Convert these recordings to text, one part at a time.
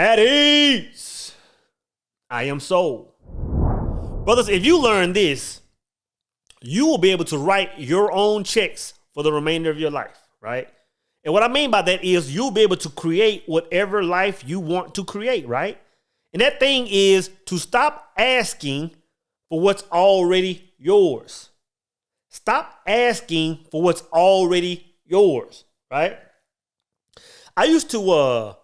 At ease. I am soul. Brothers, if you learn this, you will be able to write your own checks for the remainder of your life, right? And what I mean by that is you'll be able to create whatever life you want to create, right? And that thing is to stop asking for what's already yours. Stop asking for what's already yours, right? I used to,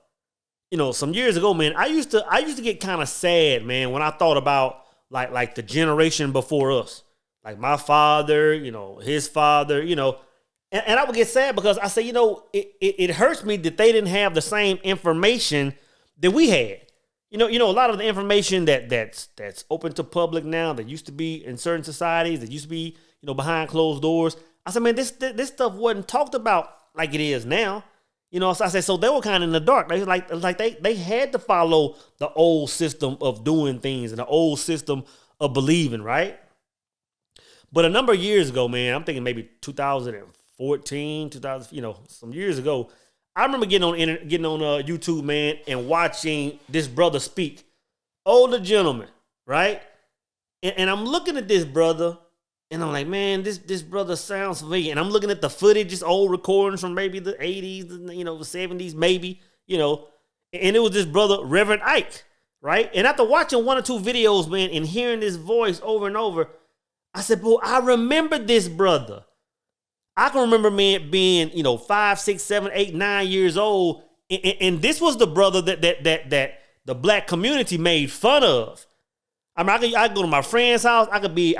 some years ago, man, I used to get kind of sad, man, when I thought about like the generation before us, like my father, his father, and I would get sad because I say, it hurts me that they didn't have the same information that we had. A lot of the information that's open to public now that used to be in certain societies, that used to be, behind closed doors. I said, man, this stuff wasn't talked about like it is now. So I said, so they were kind of in the dark. They had to follow the old system of doing things and the old system of believing, right? But a number of years ago, man, I'm thinking maybe 2014, some years ago, I remember getting on YouTube, man, and watching this brother speak. Older gentleman, right? And I'm looking at this brother, and I'm like, man, this brother sounds familiar. And I'm looking at the footage, just old recordings from maybe the 80s, the 70s, maybe, and it was this brother, Reverend Ike, right? And after watching one or two videos, man, and hearing this voice over and over, I said, boy, I remember this brother. I can remember man being, 5, 6, 7, 8, 9 years old. And this was the brother that the black community made fun of. I mean, I could go to my friend's house. I could be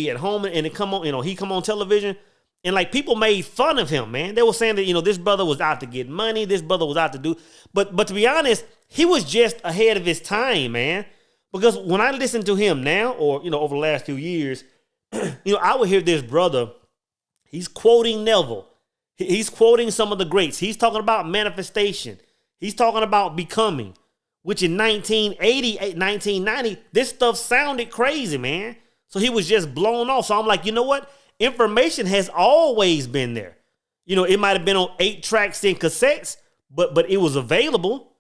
at home and it come on, he come on television. And like people made fun of him, man. They were saying that, this brother was out to get money. This brother was out to do. But to be honest, he was just ahead of his time, man. Because when I listen to him now or, over the last few years, I would hear this brother. He's quoting Neville. He's quoting some of the greats. He's talking about manifestation. He's talking about becoming, which in 1980, 1990, this stuff sounded crazy, man. So he was just blown off. So I'm like, you know what? Information has always been there. It might have been on 8 tracks and cassettes, but it was available.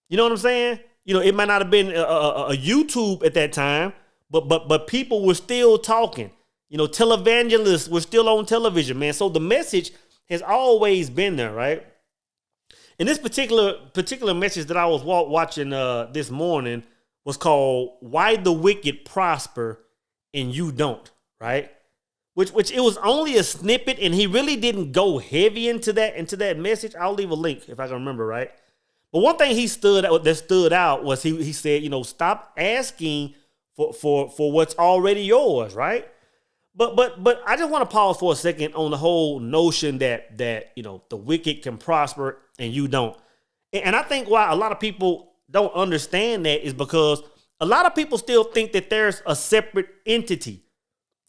You know what I'm saying? It might not have been a YouTube at that time, but people were still talking. Televangelists were still on television, man. So the message has always been there, right? And this particular message that I was watching this morning was called "Why the Wicked Prosper and You Don't," right? Which it was only a snippet, and he really didn't go heavy into that message. I'll leave a link if I can remember, right? But one thing that stood out was he said, stop asking for what's already yours, right? But I just want to pause for a second on the whole notion that the wicked can prosper and you don't. And I think why a lot of people don't understand that is because a lot of people still think that there's a separate entity.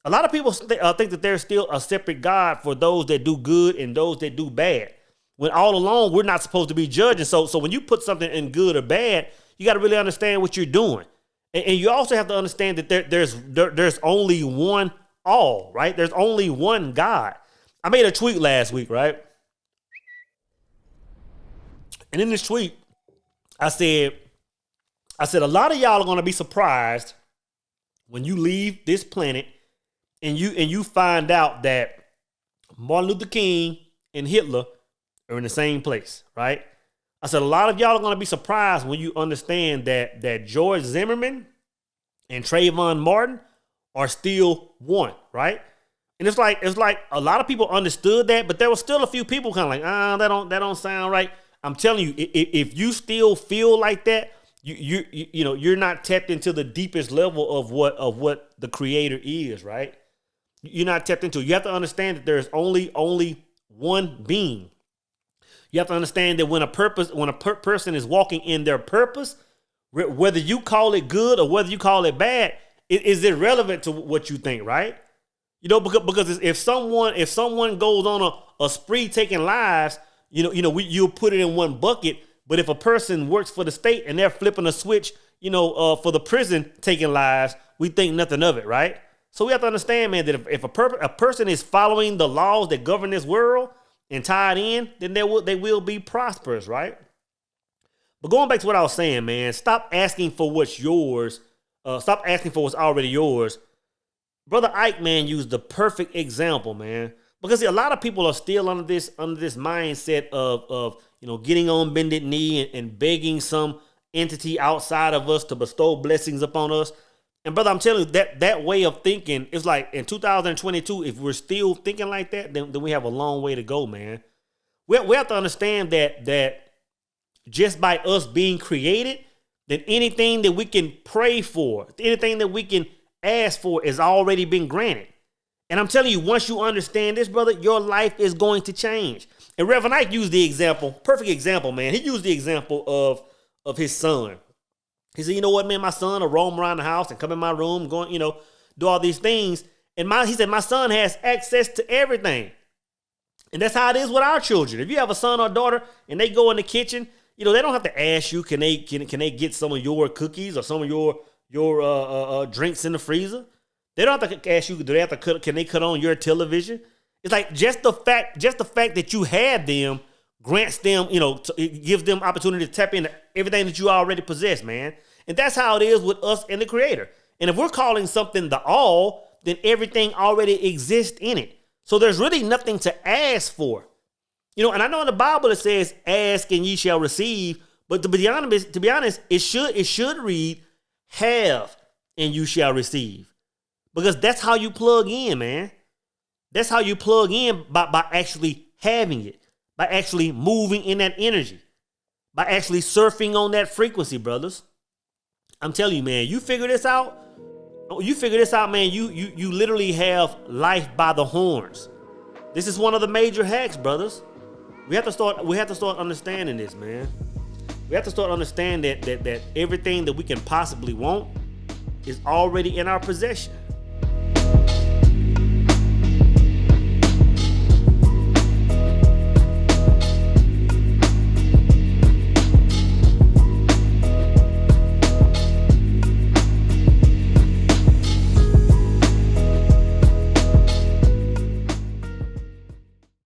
A lot of people think that there's still a separate God for those that do good and those that do bad. When all along we're not supposed to be judging. So when you put something in good or bad, you got to really understand what you're doing. And you also have to understand that there's only one all, right? There's only one God. I made a tweet last week, right? And in this tweet, I said a lot of y'all are going to be surprised when you leave this planet and you find out that Martin Luther King and Hitler are in the same place, right? I said a lot of y'all are going to be surprised when you understand that George Zimmerman and Trayvon Martin are still one, right? And it's like a lot of people understood that, but there was still a few people kind of like, that don't sound right. I'm telling you, if you still feel like that, you're not tapped into the deepest level of what the Creator is, right? You're not tapped into it. You have to understand that there's only one being. You have to understand that when a person is walking in their purpose, whether you call it good or whether you call it bad, is irrelevant to what you think, right? Because if someone goes on a spree taking lives, you'll put it in one bucket. But if a person works for the state and they're flipping a switch, for the prison taking lives, we think nothing of it, right? So we have to understand, man, that if a person is following the laws that govern this world and tied in, then they will be prosperous, right? But going back to what I was saying, man, stop asking for what's yours. Stop asking for what's already yours. Brother Ike, man, used the perfect example, man. Because see, a lot of people are still under this mindset of getting on bended knee and begging some entity outside of us to bestow blessings upon us. And brother, I'm telling you, that way of thinking is like in 2022, if we're still thinking like that, then we have a long way to go, man. We have to understand that just by us being created, then anything that we can pray for, anything that we can ask for is already been granted. And I'm telling you, once you understand this, brother, your life is going to change. And Reverend Ike used the example, perfect example, man. He used the example of his son. He said, you know what, man, my son will roam around the house and come in my room, going, do all these things. And he said, my son has access to everything. And that's how it is with our children. If you have a son or daughter and they go in the kitchen, they don't have to ask you, can they get some of your cookies or some of your drinks in the freezer? They don't have to ask you, can they cut on your television? It's like just the fact that you had them grants them, it gives them opportunity to tap into everything that you already possess, man. And that's how it is with us and the Creator. And if we're calling something the all, then everything already exists in it. So there's really nothing to ask for. And I know in the Bible it says, ask and ye shall receive. But to be honest, it should read, have and you shall receive. Because that's how you plug in, man. That's how you plug in by actually having it, by actually moving in that energy, by actually surfing on that frequency, brothers. I'm telling you, man, you figure this out, man, you literally have life by the horns. This is one of the major hacks, brothers. We have to start understanding this, man. We have to start understanding that everything that we can possibly want is already in our possession.